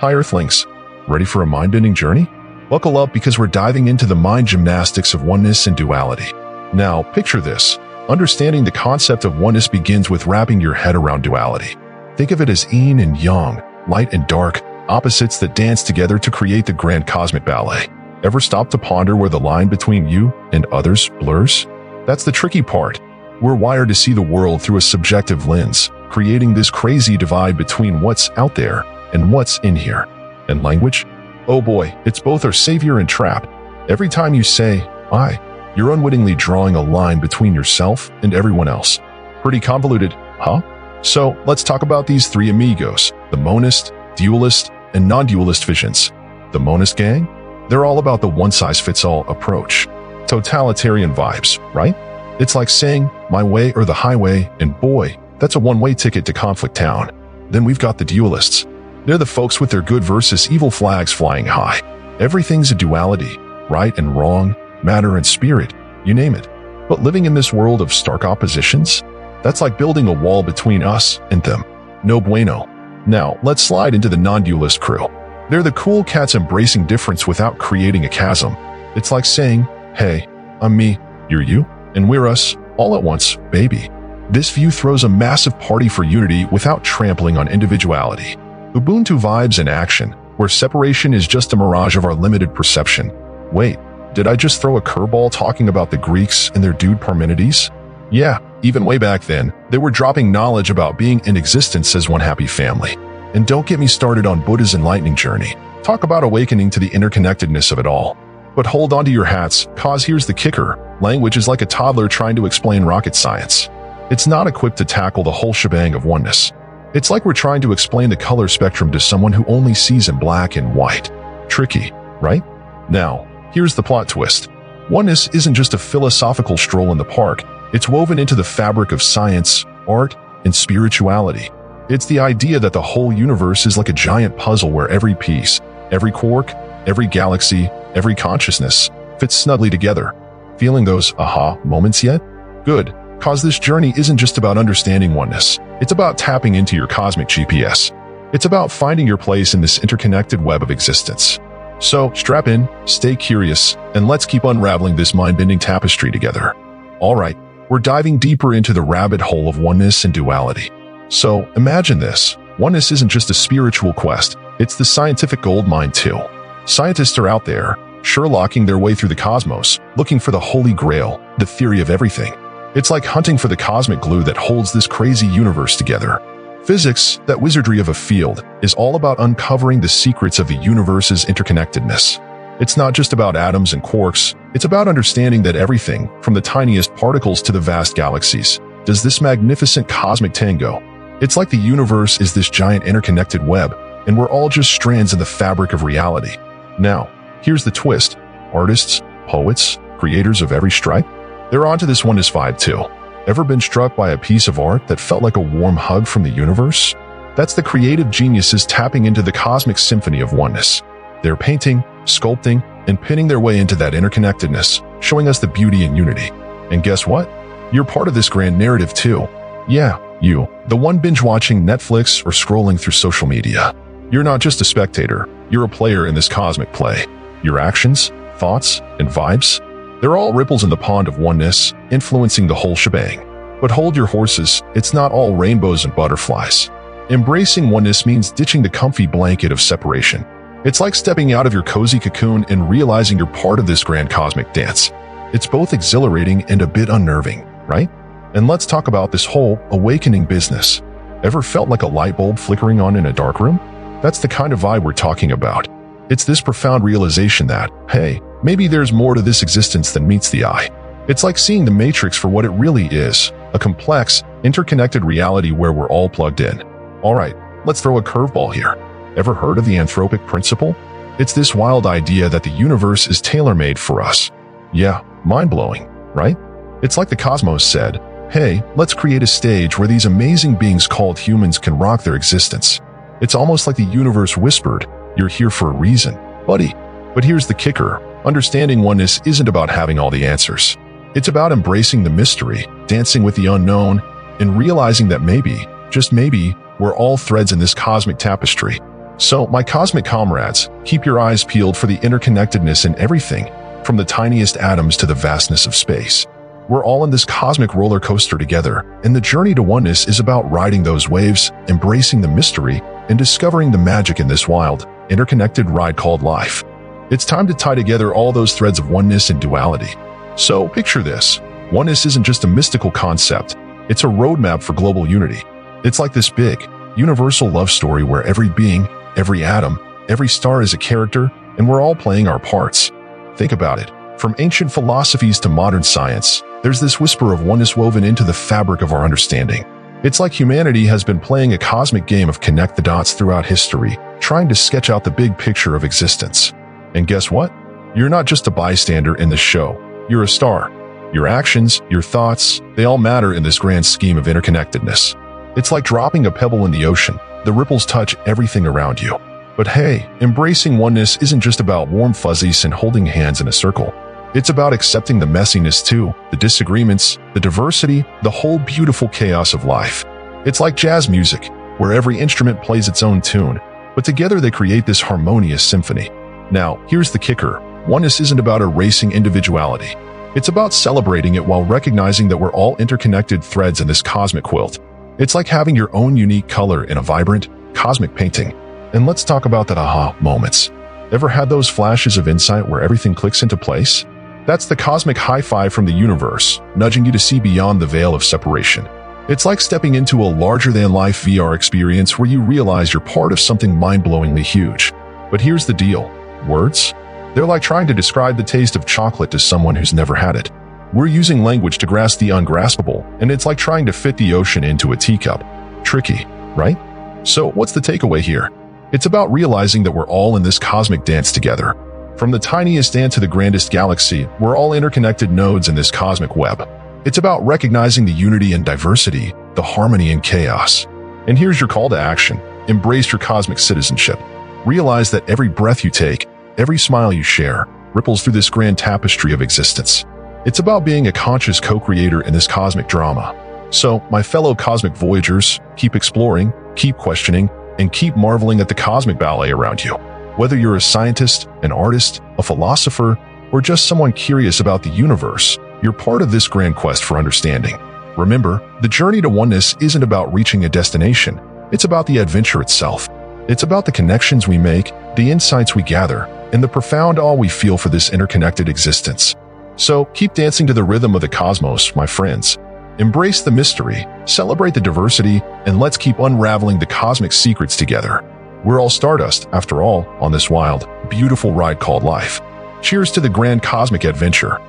Hi Earthlings, ready for a mind-bending journey? Buckle up because we're diving into the mind gymnastics of oneness and duality. Now, picture this. Understanding the concept of oneness begins with wrapping your head around duality. Think of it as yin and yang, light and dark, opposites that dance together to create the grand cosmic ballet. Ever stop to ponder where the line between you and others blurs? That's the tricky part. We're wired to see the world through a subjective lens, creating this crazy divide between what's out there and what's in here. And language? Oh boy, it's both our savior and trap. Every time you say, I, you're unwittingly drawing a line between yourself and everyone else. Pretty convoluted, huh? So let's talk about these three amigos, the monist, dualist, and non-dualist visions. The monist gang? They're all about the one-size-fits-all approach. Totalitarian vibes, right? It's like saying, my way or the highway, and boy, that's a one-way ticket to conflict town. Then we've got the dualists. They're the folks with their good versus evil flags flying high. Everything's a duality, right and wrong, matter and spirit, you name it. But living in this world of stark oppositions, that's like building a wall between us and them. No bueno. Now, let's slide into the non-dualist crew. They're the cool cats embracing difference without creating a chasm. It's like saying, hey, I'm me, you're you, and we're us, all at once, baby. This view throws a massive party for unity without trampling on individuality. Ubuntu vibes in action, where separation is just a mirage of our limited perception. Wait, did I just throw a curveball talking about the Greeks and their dude Parmenides? Yeah, even way back then, they were dropping knowledge about being in existence as one happy family. And don't get me started on Buddha's enlightening journey. Talk about awakening to the interconnectedness of it all. But hold on to your hats, cause here's the kicker. Language is like a toddler trying to explain rocket science. It's not equipped to tackle the whole shebang of oneness. It's like we're trying to explain the color spectrum to someone who only sees in black and white. Tricky, right? Now, here's the plot twist. Oneness isn't just a philosophical stroll in the park. It's woven into the fabric of science, art, and spirituality. It's the idea that the whole universe is like a giant puzzle where every piece, every quark, every galaxy, every consciousness fits snugly together. Feeling those aha moments yet? Good. Cause this journey isn't just about understanding oneness. It's about tapping into your cosmic GPS. It's about finding your place in this interconnected web of existence. So strap in, stay curious, and let's keep unraveling this mind-bending tapestry together. All right, we're diving deeper into the rabbit hole of oneness and duality. So imagine this. Oneness isn't just a spiritual quest. It's the scientific goldmine too. Scientists are out there, Sherlocking their way through the cosmos, looking for the holy grail, the theory of everything. It's like hunting for the cosmic glue that holds this crazy universe together. Physics, that wizardry of a field, is all about uncovering the secrets of the universe's interconnectedness. It's not just about atoms and quarks, it's about understanding that everything, from the tiniest particles to the vast galaxies, does this magnificent cosmic tango. It's like the universe is this giant interconnected web, and we're all just strands in the fabric of reality. Now, here's the twist. Artists, poets, creators of every stripe, they're onto this oneness vibe too. Ever been struck by a piece of art that felt like a warm hug from the universe? That's the creative geniuses tapping into the cosmic symphony of oneness. They're painting, sculpting, and pinning their way into that interconnectedness, showing us the beauty and unity. And guess what? You're part of this grand narrative too. Yeah, you, the one binge-watching Netflix or scrolling through social media. You're not just a spectator, you're a player in this cosmic play. Your actions, thoughts, and vibes, they're all ripples in the pond of oneness, influencing the whole shebang. But hold your horses, it's not all rainbows and butterflies. Embracing oneness means ditching the comfy blanket of separation. It's like stepping out of your cozy cocoon and realizing you're part of this grand cosmic dance. It's both exhilarating and a bit unnerving, right? And let's talk about this whole awakening business. Ever felt like a light bulb flickering on in a dark room? That's the kind of vibe we're talking about. It's this profound realization that, hey, maybe there's more to this existence than meets the eye. It's like seeing the Matrix for what it really is, a complex, interconnected reality where we're all plugged in. All right, let's throw a curveball here. Ever heard of the anthropic principle? It's this wild idea that the universe is tailor-made for us. Yeah, mind-blowing, right? It's like the cosmos said, hey, let's create a stage where these amazing beings called humans can rock their existence. It's almost like the universe whispered, you're here for a reason, buddy. But here's the kicker. Understanding oneness isn't about having all the answers. It's about embracing the mystery, dancing with the unknown, and realizing that maybe, just maybe, we're all threads in this cosmic tapestry. So, my cosmic comrades, keep your eyes peeled for the interconnectedness in everything, from the tiniest atoms to the vastness of space. We're all in this cosmic roller coaster together, and the journey to oneness is about riding those waves, embracing the mystery, and discovering the magic in this wild, interconnected ride called life. It's time to tie together all those threads of oneness and duality. So, picture this. Oneness isn't just a mystical concept. It's a roadmap for global unity. It's like this big, universal love story where every being, every atom, every star is a character, and we're all playing our parts. Think about it. From ancient philosophies to modern science, there's this whisper of oneness woven into the fabric of our understanding. It's like humanity has been playing a cosmic game of connect the dots throughout history, trying to sketch out the big picture of existence. And guess what? You're not just a bystander in the show. You're a star. Your actions, your thoughts, they all matter in this grand scheme of interconnectedness. It's like dropping a pebble in the ocean. The ripples touch everything around you. But hey, embracing oneness isn't just about warm fuzzies and holding hands in a circle. It's about accepting the messiness too, the disagreements, the diversity, the whole beautiful chaos of life. It's like jazz music, where every instrument plays its own tune, but together they create this harmonious symphony. Now, here's the kicker. Oneness isn't about erasing individuality. It's about celebrating it while recognizing that we're all interconnected threads in this cosmic quilt. It's like having your own unique color in a vibrant, cosmic painting. And let's talk about that aha moments. Ever had those flashes of insight where everything clicks into place? That's the cosmic high five from the universe, nudging you to see beyond the veil of separation. It's like stepping into a larger-than-life VR experience where you realize you're part of something mind-blowingly huge. But here's the deal. Words? They're like trying to describe the taste of chocolate to someone who's never had it. We're using language to grasp the ungraspable, and it's like trying to fit the ocean into a teacup. Tricky, right? So what's the takeaway here? It's about realizing that we're all in this cosmic dance together. From the tiniest ant to the grandest galaxy, we're all interconnected nodes in this cosmic web. It's about recognizing the unity and diversity, the harmony and chaos. And here's your call to action. Embrace your cosmic citizenship. Realize that every breath you take, every smile you share, ripples through this grand tapestry of existence. It's about being a conscious co-creator in this cosmic drama. So, my fellow cosmic voyagers, keep exploring, keep questioning, and keep marveling at the cosmic ballet around you. Whether you're a scientist, an artist, a philosopher, or just someone curious about the universe, you're part of this grand quest for understanding. Remember, the journey to oneness isn't about reaching a destination. It's about the adventure itself. It's about the connections we make, the insights we gather, and the profound awe we feel for this interconnected existence. So, keep dancing to the rhythm of the cosmos, my friends. Embrace the mystery, celebrate the diversity, and let's keep unraveling the cosmic secrets together. We're all stardust, after all, on this wild, beautiful ride called life. Cheers to the grand cosmic adventure.